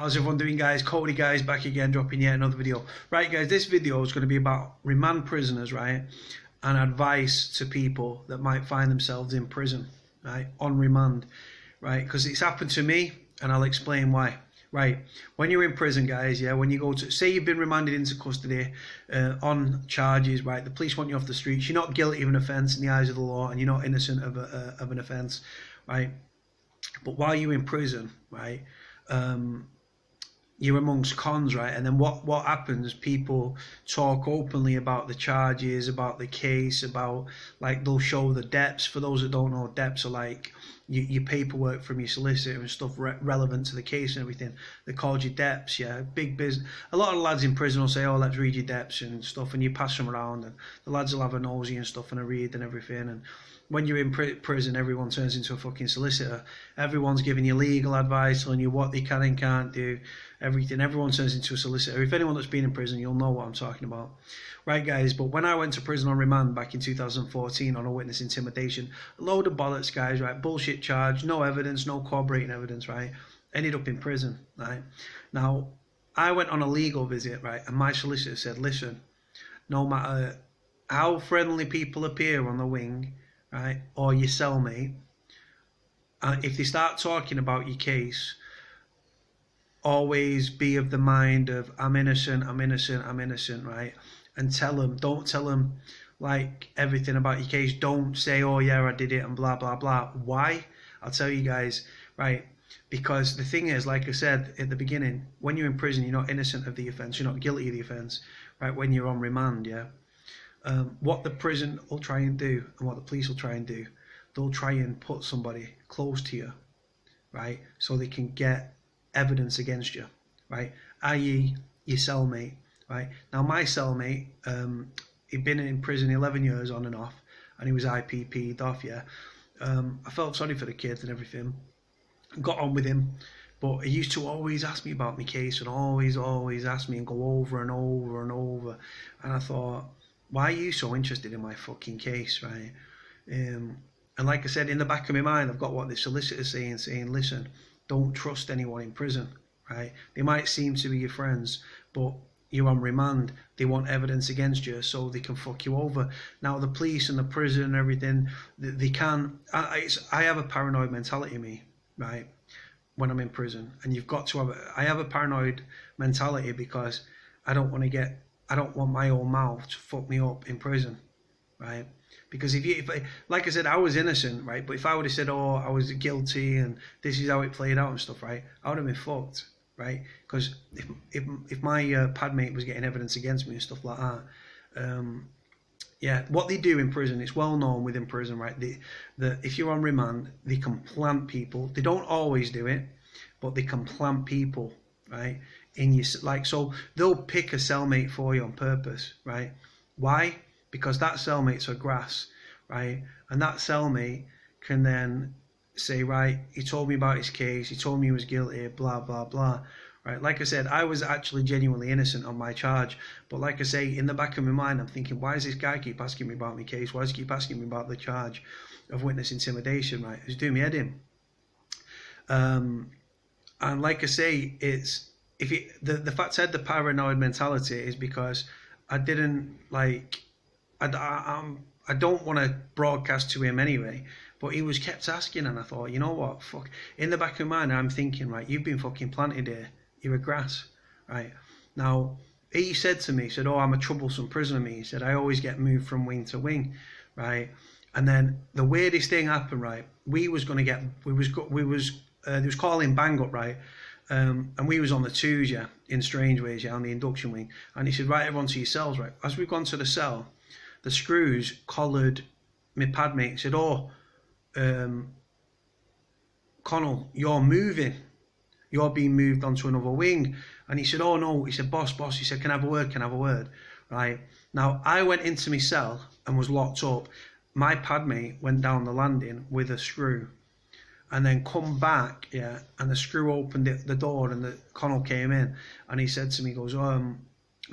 How's everyone doing, guys? Cody, guys, back again, dropping yet another video. Right, guys, this video is going to be about remand prisoners, right, and advice to people that might find themselves in prison, right, on remand, right, because it's happened to me, and I'll explain why. Right, when you're in prison, guys, yeah, when you go to, say you've been remanded into custody on charges, right, the police want you off the streets, you're not guilty of an offence in the eyes of the law, and you're not innocent of an offence, right, but while you're in prison, right, you're amongst cons, right? And then what happens, people talk openly about the charges, about the case, about, like, they'll show the debts. For those that don't know, debts are like your paperwork from your solicitor and stuff relevant to the case and everything. They're called your debts, yeah. Big business. A lot of lads in prison will say, oh, let's read your debts and stuff, and you pass them around, and the lads will have a nosy and stuff and a read and everything. And when you're in prison, everyone turns into a fucking solicitor. Everyone's giving you legal advice, telling you what they can and can't do, everything. Everyone turns into a solicitor. If anyone that's been in prison, you'll know what I'm talking about. Right, guys, but when I went to prison on remand back in 2014 on a witness intimidation, a load of bollocks, guys, right? Bullshit charge, no evidence, no corroborating evidence, right? Ended up in prison, right? Now, I went on a legal visit, right? And my solicitor said, listen, no matter how friendly people appear on the wing, right, or your cellmate, if they start talking about your case, always be of the mind of, I'm innocent, I'm innocent, I'm innocent, right? And don't tell them, like, everything about your case. Don't say, oh yeah, I did it and blah, blah, blah. Why? I'll tell you guys, right? Because the thing is, like I said at the beginning, when you're in prison, you're not innocent of the offence, you're not guilty of the offence, right? When you're on remand, yeah? What the prison will try and do, and what the police will try and do, they'll try and put somebody close to you, right? So they can get evidence against you, right? I.e. your cellmate, right? Now, my cellmate, he'd been in prison 11 years on and off, and he was IPP'd off, yeah? I felt sorry for the kids and everything, got on with him, but he used to always ask me about my case, and always ask me and go over and over and over, and I thought, why are you so interested in my fucking case, right? And like I said, in the back of my mind, I've got what the solicitor's saying, listen, don't trust anyone in prison, right? They might seem to be your friends, but you're on remand. They want evidence against you so they can fuck you over. Now, the police and the prison and everything, they can... I have a paranoid mentality, me, right, when I'm in prison. And you've got to have... I have a paranoid mentality because I don't want my own mouth to fuck me up in prison, right? Because if like I said, I was innocent, right? But if I would have said, oh, I was guilty and this is how it played out and stuff, right, I would have been fucked, right? Because if my pad mate was getting evidence against me and stuff like that, yeah, what they do in prison, it's well known within prison, right? If you're on remand, they can plant people. They don't always do it, but they can plant people, right? In your, like, so they'll pick a cellmate for you on purpose, right? Why? Because that cellmate's a grass, right? And that cellmate can then say, right, he told me about his case, he told me he was guilty, blah, blah, blah, right? Like I said, I was actually genuinely innocent on my charge, but like I say, in the back of my mind, I'm thinking, why does this guy keep asking me about my case? Why does he keep asking me about the charge of witness intimidation, right? It's doing me head in. And like I say, it's, the fact I had the paranoid mentality is because I didn't, like, I don't want to broadcast to him anyway, but he was kept asking, and I thought, you know what, fuck. In the back of my mind, I'm thinking, right, you've been fucking planted here, you're a grass, right? Now, he said to me, he said, oh, I'm a troublesome prisoner, me. He said, I always get moved from wing to wing, right? And then the weirdest thing happened, right? They was calling bang up, right? And we was on the twos, yeah, in strange ways, yeah, on the induction wing. And he said, right, everyone to your cells, right? As we've gone to the cell, the screws collared my pad mate. He said, oh, Connell, you're moving. You're being moved onto another wing. And he said, oh no, he said, boss, he said, can I have a word, right? Now, I went into my cell and was locked up. My pad mate went down the landing with a screw, and then come back, yeah, and the screw opened the door, and the Connell came in, and he said to me, he goes, I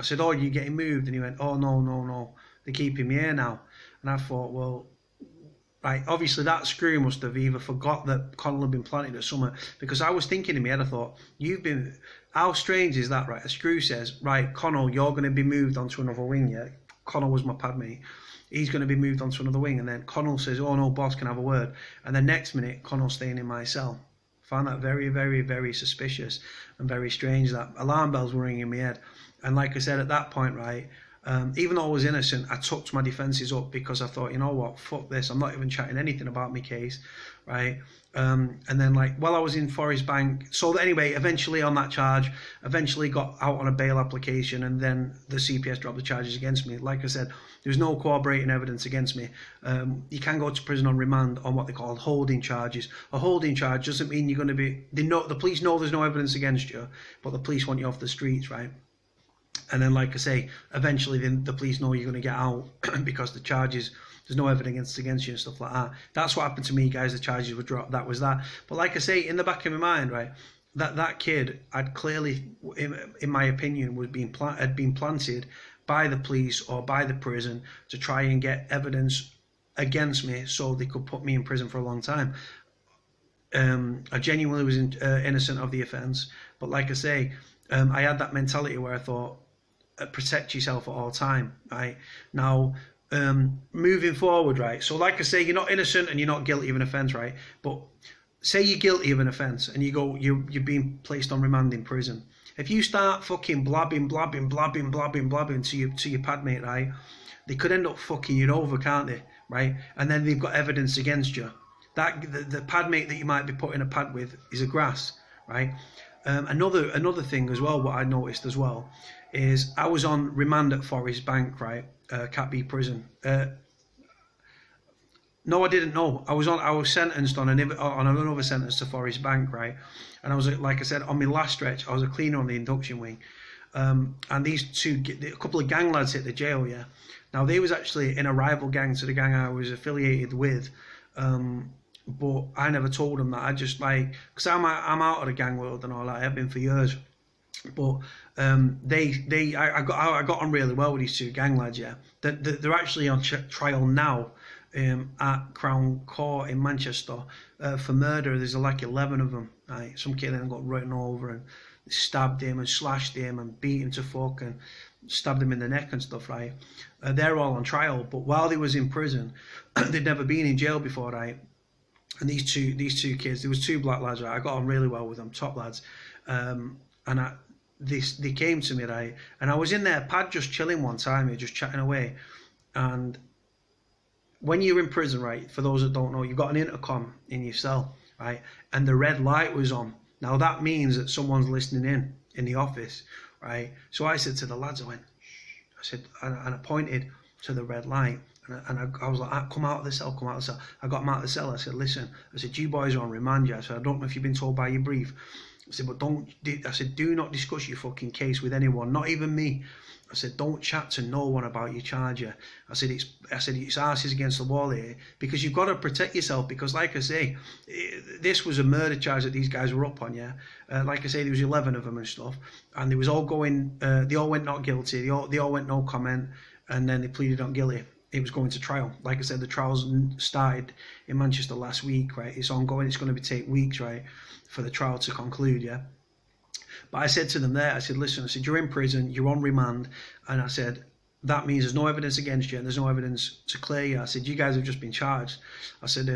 said, oh, you're getting moved? And he went, oh, no, they're keeping me here now. And I thought, well, right? Obviously, that screw must have either forgot that Connell had been planted or something, because I was thinking in my head, I thought, how strange is that, right? A screw says, right, Connell, you're going to be moved onto another wing, yeah? Connell was my pad mate. He's going to be moved onto another wing, and then Connell says, oh no, boss, can I have a word? And then next minute, Connell's staying in my cell. Found that very, very, very suspicious and very strange. That alarm bells were ringing in my head. And like I said, at that point, right, even though I was innocent, I tucked my defences up, because I thought, you know what, fuck this, I'm not even chatting anything about my case, right? And then, like, while I was in Forest Bank, so anyway, eventually on that charge, eventually got out on a bail application, and then the CPS dropped the charges against me. Like I said, there was no corroborating evidence against me. You can go to prison on remand on what they call holding charges. A holding charge doesn't mean you're going to be, the police know there's no evidence against you, but the police want you off the streets, right? And then, like I say, eventually the police know you're going to get out because the charges, there's no evidence against you and stuff like that. That's what happened to me, guys. The charges were dropped. That was that. But like I say, in the back of my mind, right, that kid had clearly, in my opinion, had been planted by the police or by the prison to try and get evidence against me so they could put me in prison for a long time. I genuinely was innocent of the offence. But like I say, I had that mentality where I thought, protect yourself at all time, right? Now, moving forward, right? So like I say, you're not innocent and you're not guilty of an offence, right? But say you're guilty of an offence and you're being placed on remand in prison. If you start fucking blabbing to your pad mate, right? They could end up fucking you over, can't they? Right? And then they've got evidence against you. That the pad mate that you might be put in a pad with is a grass, right? Another thing as well, what I noticed as well, is I was on remand at Forest Bank, right? Cat B prison. No, I didn't know. I was sentenced on another sentence to Forest Bank, right? And I was, like I said, on my last stretch, I was a cleaner on the induction wing. And a couple of gang lads hit the jail, yeah. Now, they was actually in a rival gang to the gang I was affiliated with. But I never told them that. I just, like, because I'm out of the gang world and all that. I have been for years. But I got on really well with these two gang lads, yeah. They're actually on trial now at Crown Court in Manchester for murder. There's like 11 of them, right? Some kid then got written over and stabbed him and slashed him and beat him to fuck and stabbed him in the neck and stuff, right? They're all on trial, but while they was in prison, they'd never been in jail before, right? And these two kids, there was two black lads, right? I got on really well with them, top lads. And they came to me, right? And I was in their pad just chilling one time, just chatting away. And when you're in prison, right, for those that don't know, you've got an intercom in your cell, right? And the red light was on. Now that means that someone's listening in the office, right? So I said to the lads, I said, and I pointed to the red light. And I was like, come out of the cell, come out of the cell. I got them out of the cell. I said, listen, I said, you boys are on remand, yeah. I said, I don't know if you've been told by your brief. I said, but do not discuss your fucking case with anyone, not even me. I said, don't chat to no one about your charge. I said, it's asses against the wall here, because you've got to protect yourself, because like I say, this was a murder charge that these guys were up on, yeah. Like I say, there was 11 of them and stuff, and they was all going, they all went not guilty, they all went no comment, and then they pleaded not guilty. It was going to trial. Like I said, the trials started in Manchester last week, right? It's ongoing. It's going to take weeks, right, for the trial to conclude, yeah? But I said to them there, I said, listen, I said, you're in prison, you're on remand, and I said, that means there's no evidence against you and there's no evidence to clear you. I said, you guys have just been charged. I said,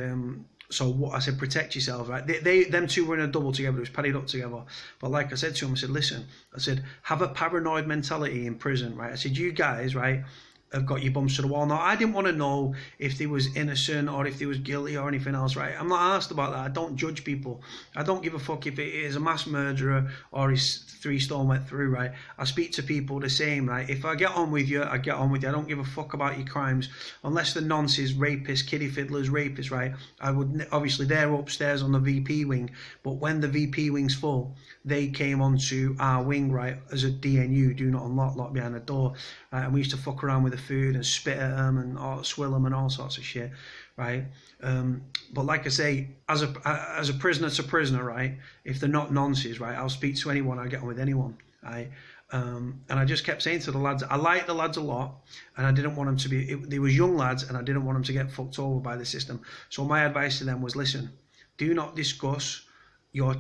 so what? I said, protect yourself, right? Them two were in a double together, it was padded up together. But like I said to them, I said, listen, I said, have a paranoid mentality in prison, right? I said, you guys, right, have got your bums to the wall. Now, I didn't want to know if they was innocent or if they was guilty or anything else, right? I'm not asked about that. I don't judge people. I don't give a fuck if it is a mass murderer or his 3 stone went through, right? I speak to people the same, right? If I get on with you, I get on with you. I don't give a fuck about your crimes, unless the nonces, rapists, kiddie fiddlers, rapists, right? I would, obviously they're upstairs on the VP wing, but when the VP wing's full, they came onto our wing, right, as a DNU, do not unlock, lock behind the door, right? And we used to fuck around with the food and spit at them and swill them and all sorts of shit, right? But like I say, as a prisoner to prisoner, right, if they're not nonces, right, I'll speak to anyone, I'll get on with anyone, right? And I just kept saying to the lads, I liked the lads a lot, and I didn't want them to be, they was young lads, and I didn't want them to get fucked over by the system. So my advice to them was, listen, do not discuss your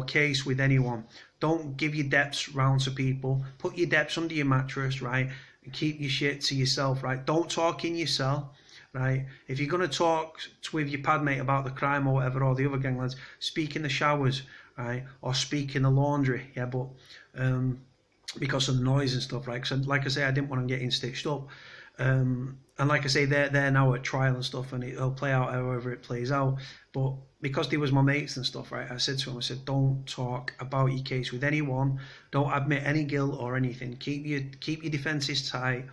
case with anyone. Don't give your debts round to people. Put your debts under your mattress, right? And keep your shit to yourself, right? Don't talk in your cell, right? If you're going to talk with your padmate about the crime or whatever, or the other gang lads, speak in the showers, right? Or speak in the laundry, yeah, but because of the noise and stuff, right? Because like I say, I didn't want them getting stitched up. And like I say, they're now at trial and stuff, and it'll play out however it plays out. But because they was my mates and stuff, right, I said to them, I said, don't talk about your case with anyone. Don't admit any guilt or anything. Keep your defences tight,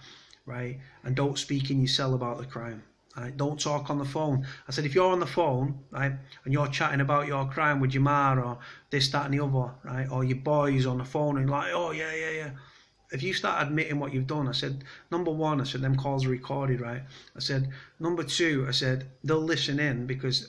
right? And don't speak in your cell about the crime. Right? Don't talk on the phone. I said, if you're on the phone, right, and you're chatting about your crime with your ma or this, that, and the other, right, or your boys on the phone and like, oh yeah. If you start admitting what you've done, I said, number one, I said, them calls are recorded, right? I said, number two, I said, they'll listen in because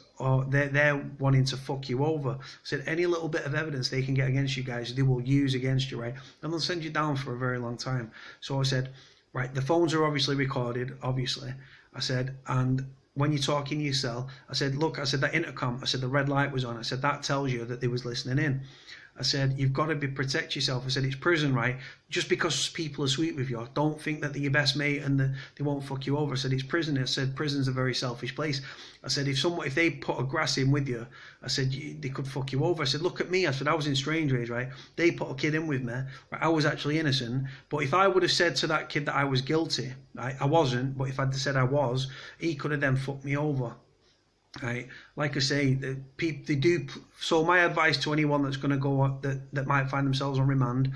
they're wanting to fuck you over. I said, any little bit of evidence they can get against you guys, they will use against you, right? And they'll send you down for a very long time. So I said, right, the phones are obviously recorded, obviously. I said, and when you talk in your cell, I said, look, I said, that intercom, I said, the red light was on. I said, that tells you that they was listening in. I said, you've got to protect yourself. I said, it's prison, right? Just because people are sweet with you, don't think that they're your best mate and they won't fuck you over. I said, it's prison. I said, prison's a very selfish place. I said, if they put a grass in with you, I said, they could fuck you over. I said, look at me. I said, I was in Strange Ways, right? They put a kid in with me. Right? I was actually innocent. But if I would have said to that kid that I was guilty, right? I wasn't, but if I'd said I was, he could have then fucked me over. Right, like I say, they do. So my advice to anyone that's going to go that might find themselves on remand,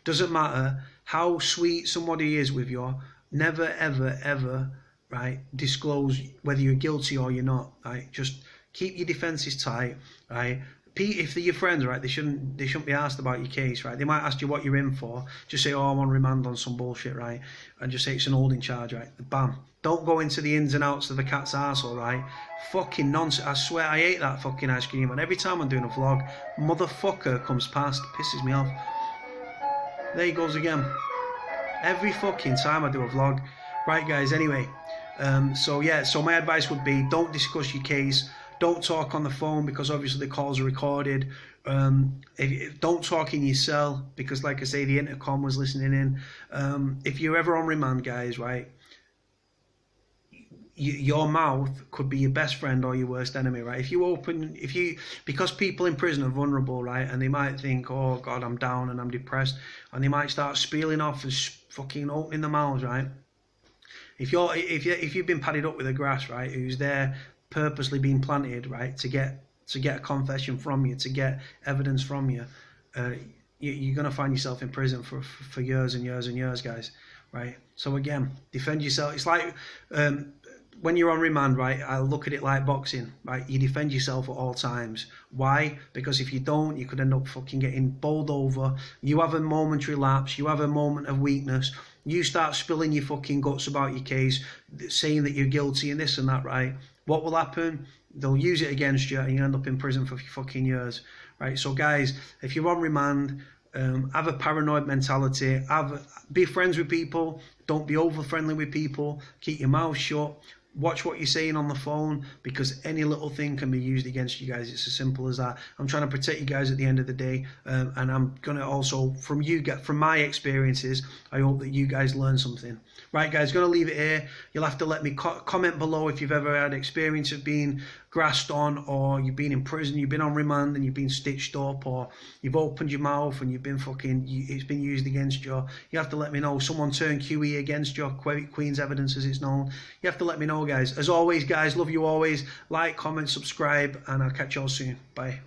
doesn't matter how sweet somebody is with you, never ever, right, disclose whether you're guilty or you're not. Right, just keep your defences tight. Right, if they're your friends, right, they shouldn't be asked about your case. Right, they might ask you what you're in for. Just say, oh, I'm on remand on some bullshit, right, and just say it's an holding charge, right. Bam. Don't go into the ins and outs of the cat's arsehole, right? Fucking nonsense. I swear I hate that fucking ice cream. And every time I'm doing a vlog, motherfucker comes past, pisses me off. There he goes again. Every fucking time I do a vlog. Right, guys, anyway. So my advice would be, don't discuss your case. Don't talk on the phone because obviously the calls are recorded. Don't talk in your cell because, like I say, the intercom was listening in. If you're ever on remand, guys, right? Your mouth could be your best friend or your worst enemy, right? Because people in prison are vulnerable, right? And they might think, oh God, I'm down and I'm depressed, and they might start spieling off and fucking opening their mouths, right? If you've been padded up with a grass, right, who's there purposely being planted, right, to get a confession from you, to get evidence from you, you're gonna find yourself in prison for years and years and years, guys, right? So again, defend yourself. It's like when you're on remand, right, I look at it like boxing, right? You defend yourself at all times. Why? Because if you don't, you could end up fucking getting bowled over. You have a momentary lapse. You have a moment of weakness. You start spilling your fucking guts about your case, saying that you're guilty and this and that, right? What will happen? They'll use it against you and you end up in prison for fucking years, right? So guys, if you're on remand, have a paranoid mentality, be friends with people, don't be over friendly with people, keep your mouth shut, watch what you're saying on the phone because any little thing can be used against you guys. It's as simple as that. I'm trying to protect you guys at the end of the day, and I'm going to also, from my experiences, I hope that you guys learn something. Right, guys, going to leave it here. You'll have to let me comment below if you've ever had experience of being grassed on, or you've been in prison, you've been on remand and you've been stitched up, or you've opened your mouth and you've been it's been used against you. You have to let me know. Someone turned QE against you, Queen's Evidence as it's known. You have to let me know, guys. As always, guys, love you always. Like, comment, subscribe, and I'll catch you all soon. Bye.